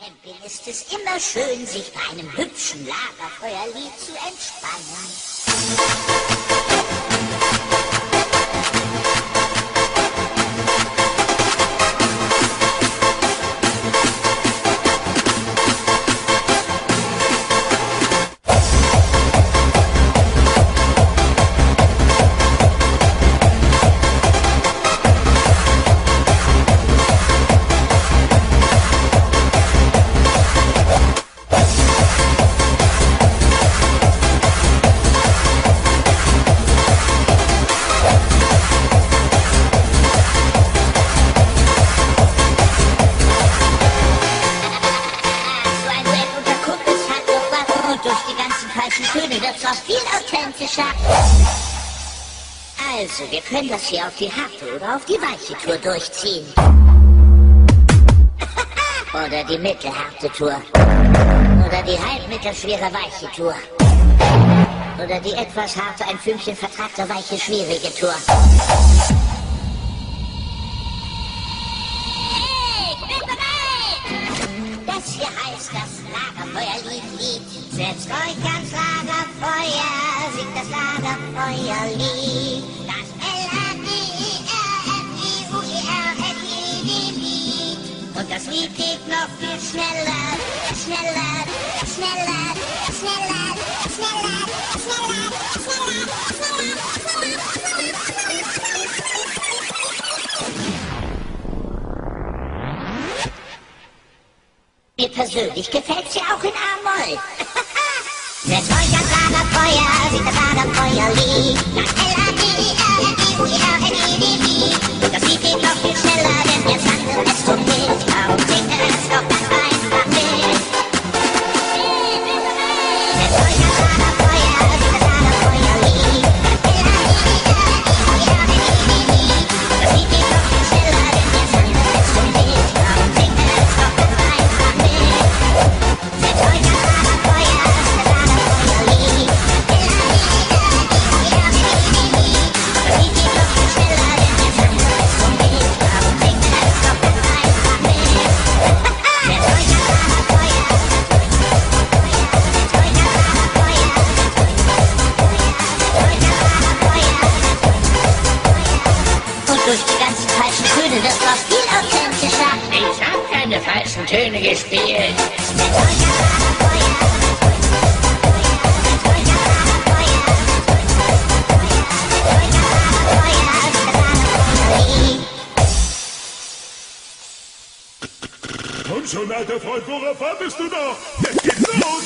Camping ist es immer schön, sich bei einem hübschen Lagerfeuerlied zu entspannen. Durch die ganzen falschen Töne wird's auch viel authentischer. Also, wir können das hier auf die harte oder auf die weiche Tour durchziehen. Oder die mittelharte Tour. Oder die halbmittelschwere weiche Tour. Oder die etwas harte, ein Fünkchen vertragte weiche schwierige Tour. Hey, ich bin bereit! Das hier heißt das Lagerfeuerlied. Setzt euch ans Lagerfeuer, singt das Lagerfeuerlied. Das L-A-G-E-R-F-E-U-E-R-F-E-D-Lied. Und das Lied geht noch viel schneller, schneller, schneller, schneller, schneller, schneller, schneller, Mir persönlich gefällt's ja auch in A-Moll. Setzt euch ans Lagerfeuer, singt das Lagerfeuerlied. Das L-A-G-E-R-F-E-U-E-R-F-E-D-Lied. Und das Lied geht noch viel schneller, denn jetzt handelt es zum Hit. Darum singt es doch ganz einfach mit. Setzt euch ans Lagerfeuer, singt das Lagerfeuerlied. Das L-A-G-E-R-F-E-U-E-R-F-E-D-Lied. Und das Lied geht noch viel schneller, denn jetzt handelt es zum Hit. Darum singt es doch ganz einfach mit. Setzt euch ans Lagerfeuer, singt das Lagerfeuerlied. Durch die ganzen falschen Töne wird es viel authentischer. Ich hab keine falschen Töne gespielt. Komm schon, alter Freund, worauf wartest du noch? Jetzt geht's los!